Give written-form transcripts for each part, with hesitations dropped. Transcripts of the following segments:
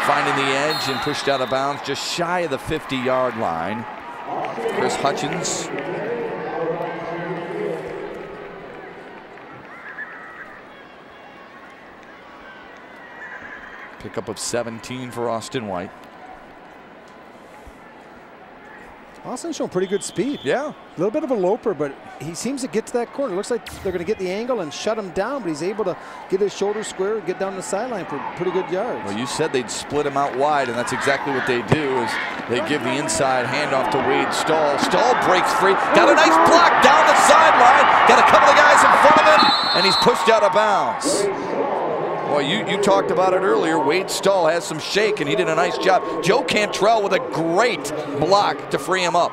finding the edge and pushed out of bounds just shy of the 50-yard line. Chris Hutchins. Pickup of 17 for Austin White. Austin's showing pretty good speed. Yeah. A little bit of a loper, but he seems to get to that corner. Looks like they're going to get the angle and shut him down, but he's able to get his shoulder square and get down the sideline for pretty good yards. Well, you said they'd split him out wide, and that's exactly what they do is they give the inside handoff to Wade Stahl. Stahl breaks free. Got a nice block down the sideline. Got a couple of guys in front of him, and he's pushed out of bounds. Well, you talked about it earlier. Wade Stahl has some shake, and he did a nice job. Joe Cantrell with a great block to free him up.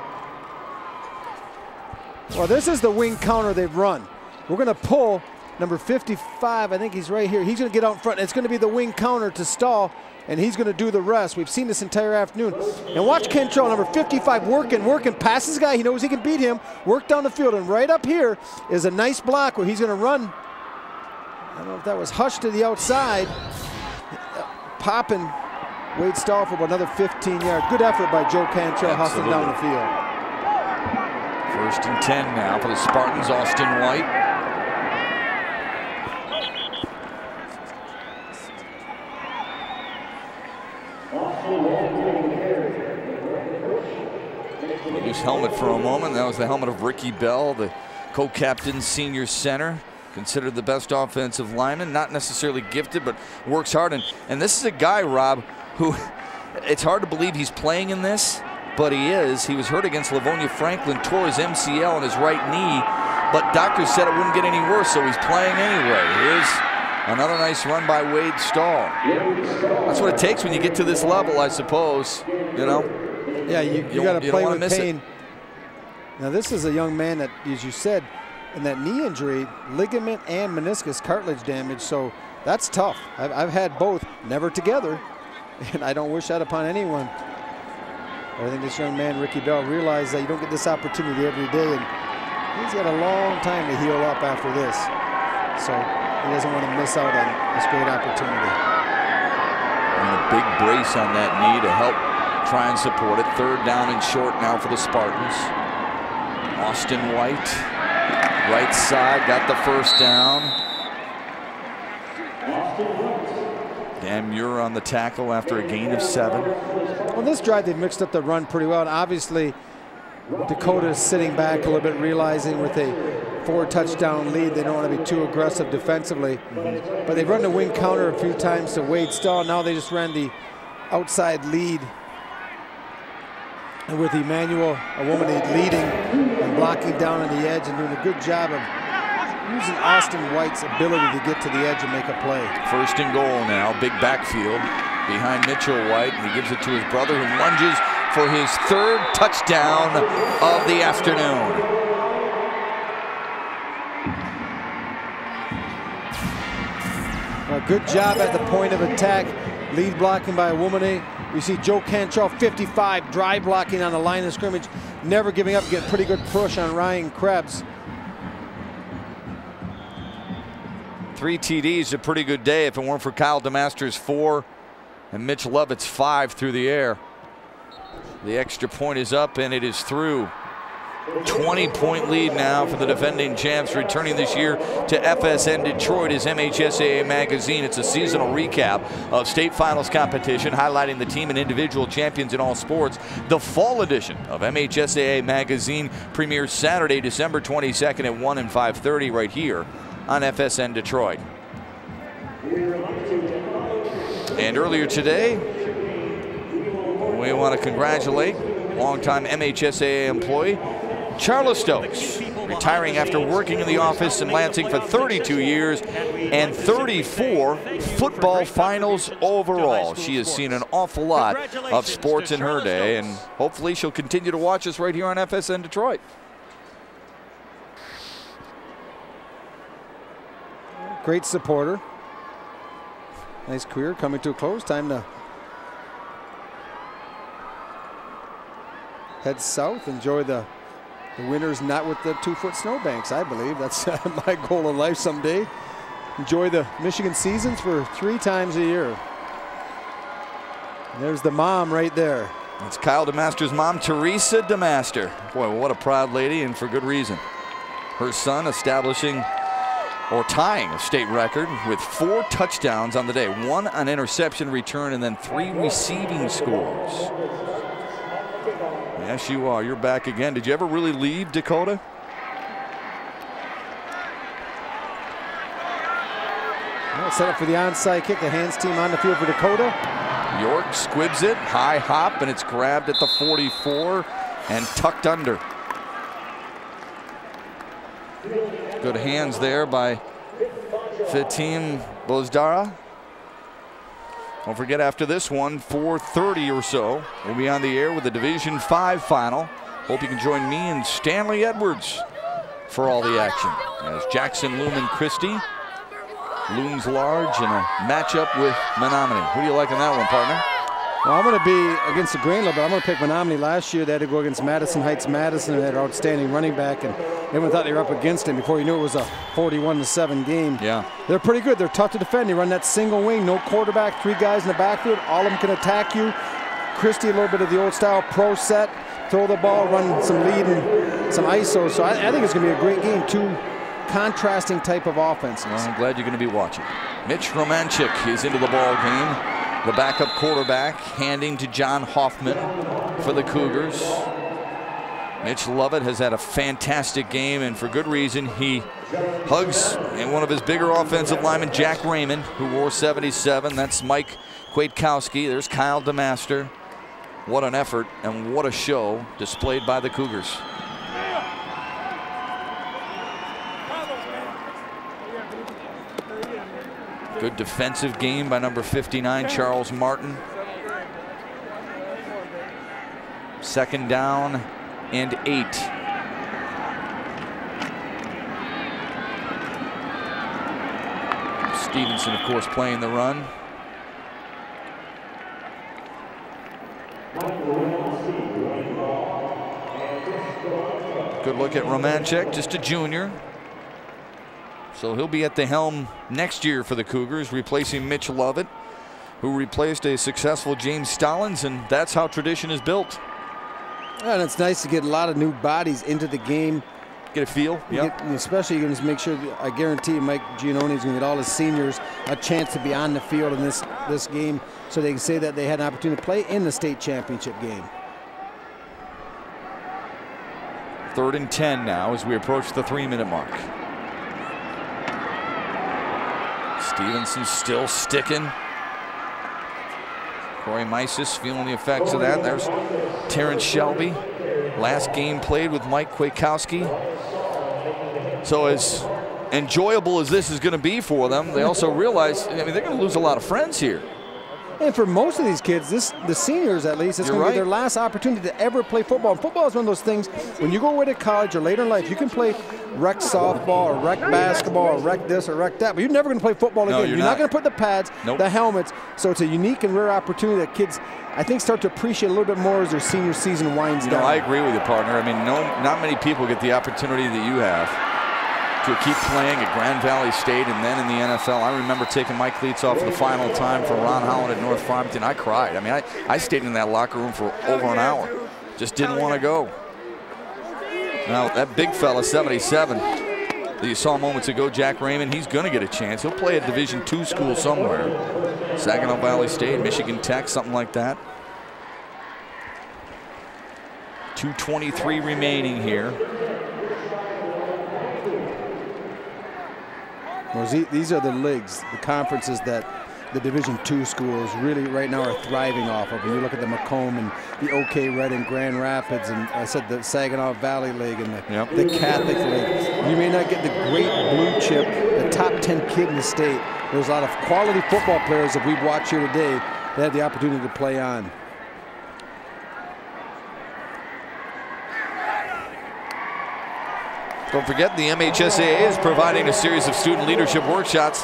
Well, this is the wing counter they've run. We're going to pull number 55. I think he's right here. He's going to get out in front. It's going to be the wing counter to Stahl, and he's going to do the rest. We've seen this entire afternoon. And watch Cantrell, number 55, working, passes guy. He knows he can beat him. Work down the field, and right up here is a nice block where he's going to run. I don't know if that was Hush to the outside. Popping Wade Stahl for another 15 yards. Good effort by Joe Cantrell hustling down the field. 1st and 10 now for the Spartans. Austin White. Loose helmet for a moment. That was the helmet of Ricky Bell, the co-captain, senior center. Considered the best offensive lineman, not necessarily gifted, but works hard. And this is a guy, Rob, who it's hard to believe he's playing in this, but he is. He was hurt against Livonia Franklin, tore his MCL on his right knee, but doctors said it wouldn't get any worse, so he's playing anyway. Here's another nice run by Wade Stahl. That's what it takes when you get to this level, I suppose. You know? Yeah, you got to play with pain. Now, this is a young man that, as you said, in that knee injury, ligament and meniscus cartilage damage, so that's tough. I've had both, never together, and I don't wish that upon anyone. But I think this young man, Ricky Bell, realized that you don't get this opportunity every day, and he's got a long time to heal up after this. So he doesn't want to miss out on this great opportunity. And a big brace on that knee to help try and support it. 3rd down and short now for the Spartans. Austin White. Right side, got the 1st down. Dan Muir on the tackle after a gain of 7. Well, this drive, they've mixed up the run pretty well. And obviously, Dakota is sitting back a little bit, realizing with a 4-touchdown lead, they don't want to be too aggressive defensively. But they've run the wing counter a few times to Wade Stahl. Now they just ran the outside lead. And with Emmanuel Awomede leading and blocking down on the edge and doing a good job of using Austin White's ability to get to the edge and make a play. 1st and goal now, big backfield behind Mitchell White. And he gives it to his brother, who lunges for his 3rd touchdown of the afternoon. A good job at the point of attack. Lead blocking by Awomede. You see Joe Cantrell, 55, drive blocking on the line of scrimmage, never giving up, getting pretty good push on Ryan Krebs. 3 TDs, a pretty good day if it weren't for Kyle DeMaster's 4 and Mitch Lovett's 5 through the air. The extra point is up and it is through. 20-point lead now for the defending champs. Returning this year to FSN Detroit is MHSAA Magazine. It's a seasonal recap of state finals competition, highlighting the team and individual champions in all sports. The fall edition of MHSAA Magazine premieres Saturday, December 22nd at 1 and 5:30 right here on FSN Detroit. And earlier today, we want to congratulate longtime MHSAA employee Charla Stokes, retiring after working in the office in Lansing for 32 years and 34 football finals overall. She has seen an awful lot of sports in her day, and hopefully she'll continue to watch us right here on FSN Detroit. Great supporter. Nice career coming to a close. Time to head south, enjoy the winters not with the 2-foot snowbanks, I believe. That's my goal in life someday. Enjoy the Michigan seasons for 3 times a year. There's the mom right there. It's Kyle DeMaster's mom, Teresa DeMaster. Boy, what a proud lady, and for good reason. Her son establishing or tying a state record with 4 touchdowns on the day. 1 on interception return and then 3 receiving scores. Yes, you are. You're back again. Did you ever really leave Dakota? Well, set up for the onside kick. The hands team on the field for Dakota. York squibs it, high hop, and it's grabbed at the 44 and tucked under. Good hands there by Fatim Bozdara. Don't forget, after this one, 4:30 or so, we'll be on the air with the Division 5 final. Hope you can join me and Stanley Edwards for all the action, as Jackson Lumen Christie looms large in a matchup with Menominee. Who do you like in that one, partner? Well, I'm going to be against the grain a little bit. I'm going to pick Menominee. Last year they had to go against Madison Heights Madison, and they had an outstanding running back, and everyone thought they were up against him. Before you knew it was a 41-7 game. Yeah. They're pretty good. They're tough to defend. They run that single wing, no quarterback, 3 guys in the backfield. All of them can attack you. Christie, a little bit of the old style pro set, throw the ball, run some lead and some ISO. So I think it's going to be a great game. 2 contrasting type of offenses. Well, I'm glad you're going to be watching. Mitch Romanchik is into the ball game. The backup quarterback handing to John Hoffman for the Cougars. Mitch Lovett has had a fantastic game, and for good reason. He hugs in one of his bigger offensive linemen, Jack Raymond, who wore 77. That's Mike Kwiatkowski. There's Kyle DeMaster. What an effort and what a show displayed by the Cougars. Good defensive game by number 59, Charles Martin. 2nd down and 8. Stevenson, of course, playing the run. Good look at Romanchik, just a junior. So he'll be at the helm next year for the Cougars, replacing Mitch Lovett, who replaced a successful James Stallings, and that's how tradition is built. And it's nice to get a lot of new bodies into the game. Get a feel, yeah. Especially you're going to make sure, I guarantee Mike Giannone is going to get all his seniors a chance to be on the field in this game, so they can say that they had an opportunity to play in the state championship game. 3rd and 10 now as we approach the 3-minute mark. Stevenson still sticking. Corey Mises feeling the effects of that. There's Terrence Shelby. Last game played with Mike Kwiatkowski. So as enjoyable as this is going to be for them, they also realize, I mean, they're going to lose a lot of friends here. And for most of these kids, the seniors at least, it's going to be their last opportunity to ever play football. And football is one of those things, when you go away to college or later in life, you can play rec softball or rec basketball or rec this or rec that, but you're never going to play football again. You're not going to put the pads, the helmets. So it's a unique and rare opportunity that kids, I think, start to appreciate a little bit more as their senior season winds down. I agree with you, partner. I mean, not many people get the opportunity that you have to keep playing at Grand Valley State and then in the NFL. I remember taking my cleats off for the final time for Ron Holland at North Farmington. I cried. I mean, I stayed in that locker room for over an hour. Just didn't want to go. Now, that big fella, 77, that you saw moments ago, Jack Raymond, he's going to get a chance. He'll play at Division II school somewhere. Saginaw Valley State, Michigan Tech, something like that. 2:23 remaining here. Well, these are the leagues, the conferences that the Division II schools really right now are thriving off of. When you look at the Macomb and the OK Red and Grand Rapids, and I said the Saginaw Valley League and the Catholic League, you may not get the great blue chip, the top 10 kid in the state. There's a lot of quality football players that we've watched here today that had the opportunity to play on. Don't forget, the MHSAA is providing a series of student leadership workshops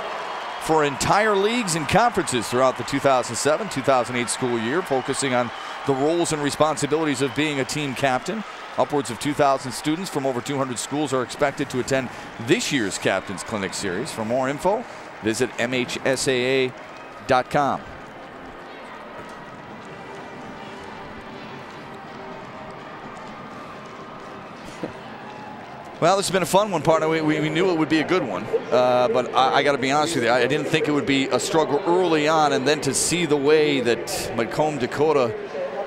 for entire leagues and conferences throughout the 2007-2008 school year, focusing on the roles and responsibilities of being a team captain. Upwards of 2,000 students from over 200 schools are expected to attend this year's Captain's Clinic series. For more info, visit MHSAA.com. Well, this has been a fun one, partner. We knew it would be a good one, but I got to be honest with you. I didn't think it would be a struggle early on, and then to see the way that Macomb, Dakota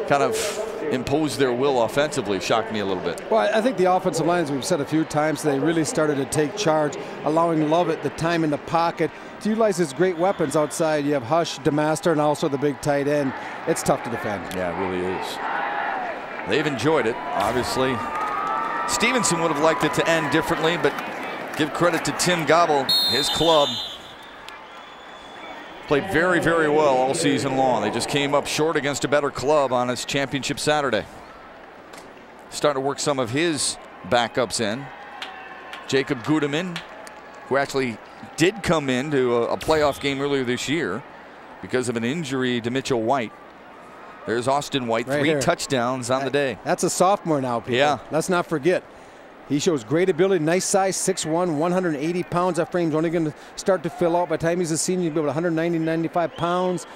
kind of imposed their will offensively shocked me a little bit. Well, I think the offensive line, as we've said a few times, they really started to take charge, allowing Lovett the time in the pocket to utilize his great weapons outside. You have Hush, DeMaster, and also the big tight end. It's tough to defend. Yeah, it really is. They've enjoyed it, obviously. Stevenson would have liked it to end differently, but give credit to Tim Gobble, his club. Played very, very well all season long. They just came up short against a better club on its championship Saturday. Starting to work some of his backups in. Jacob Gudeman, who actually did come into a playoff game earlier this year because of an injury to Mitchell White. There's Austin White, right 3 here. touchdowns on the day. That's a sophomore now, people. Yeah. Let's not forget. He shows great ability, nice size, 6'1", 180 pounds. That frame's only going to start to fill out. By the time he's a senior, he'll be about 190, 95 pounds.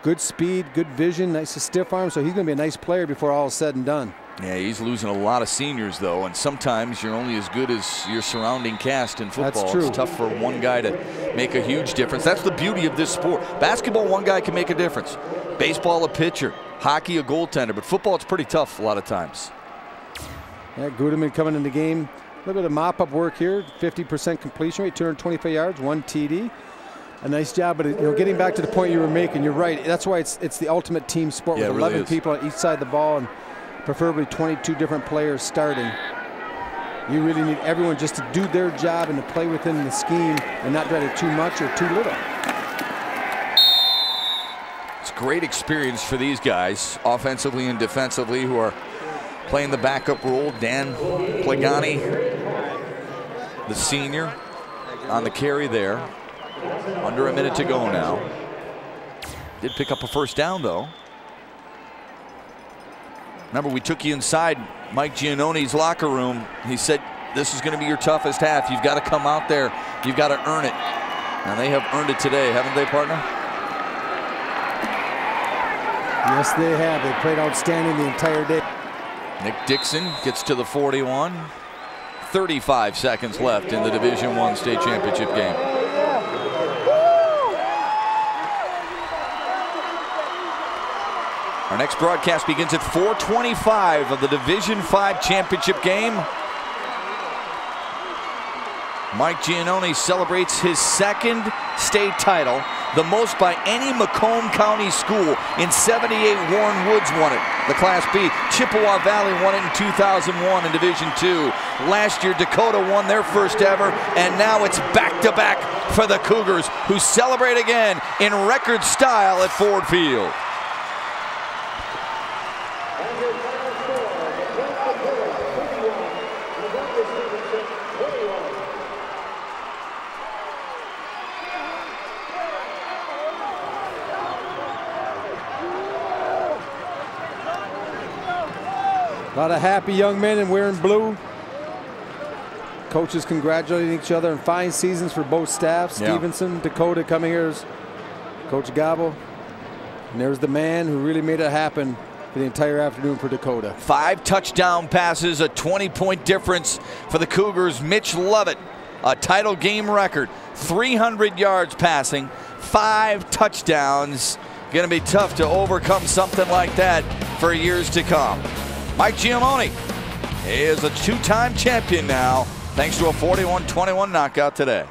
Good speed, good vision, nice stiff arm. So he's going to be a nice player before all is said and done. Yeah, he's losing a lot of seniors, though, and sometimes you're only as good as your surrounding cast in football. That's true. It's tough for one guy to make a huge difference. That's the beauty of this sport. Basketball, one guy can make a difference. Baseball, a pitcher. Hockey, a goaltender. But football, it's pretty tough a lot of times. Yeah, Gudeman coming in the game. A little bit of mop-up work here. 50% completion rate, 225 yards, 1 TD. A nice job, but getting back to the point you were making, you're right. That's why it's the ultimate team sport with 11 people on each side of the ball and preferably 22 different players starting. You really need everyone just to do their job and to play within the scheme and not try to too much or too little. It's great experience for these guys, offensively and defensively, who are playing the backup role. Dan Plagani, the senior, on the carry there. Under a minute to go now. Did pick up a first down, though. Remember, we took you inside Mike Giannoni's locker room. He said, this is going to be your toughest half. You've got to come out there. You've got to earn it. And they have earned it today, haven't they, partner? Yes, they have. They played outstanding the entire day. Nick Dixon gets to the 41. 35 seconds left in the Division I state championship game. Our next broadcast begins at 4:25 of the Division V championship game. Mike Giannoni celebrates his second state title, the most by any Macomb County school. In '78, Warren Woods won it, the Class B. Chippewa Valley won it in 2001 in Division II. Last year, Dakota won their first ever, and now it's back-to-back for the Cougars, who celebrate again in record style at Ford Field. A lot of happy young men and wearing blue. Coaches congratulating each other, and fine seasons for both staffs. Yeah. Stevenson, Dakota coming here is Coach Gobble. And there's the man who really made it happen for the entire afternoon for Dakota. 5 touchdown passes, a 20-point difference for the Cougars. Mitch Lovett, a title game record, 300 yards passing, 5 touchdowns. Going to be tough to overcome something like that for years to come. Mike Giannoni is a 2-time champion now, thanks to a 41-21 knockout today.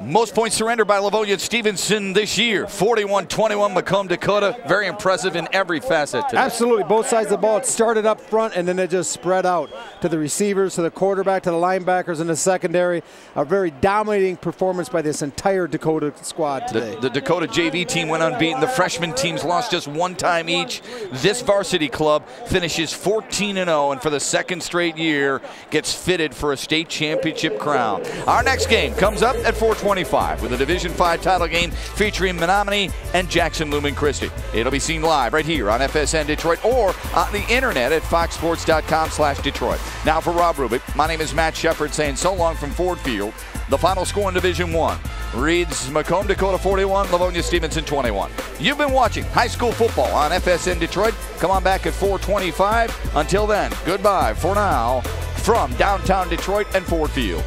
Most points surrendered by Livonia at Stevenson this year. 41-21 Macomb, Dakota. Very impressive in every facet today. Absolutely. Both sides of the ball. It started up front, and then it just spread out to the receivers, to the quarterback, to the linebackers in the secondary. A very dominating performance by this entire Dakota squad today. The Dakota JV team went unbeaten. The freshman teams lost just 1 time each. This varsity club finishes 14-0, and for the 2nd straight year gets fitted for a state championship crown. Our next game comes up at 4:20. 425 with a Division V title game featuring Menominee and Jackson Lumen Christi. It'll be seen live right here on FSN Detroit or on the internet at foxsports.com/Detroit. Now for Rob Rubik, my name is Matt Shepard saying so long from Ford Field. The final score in Division I reads Macomb, Dakota 41, Livonia, Stevenson 21. You've been watching high school football on FSN Detroit. Come on back at 425. Until then, goodbye for now from downtown Detroit and Ford Field.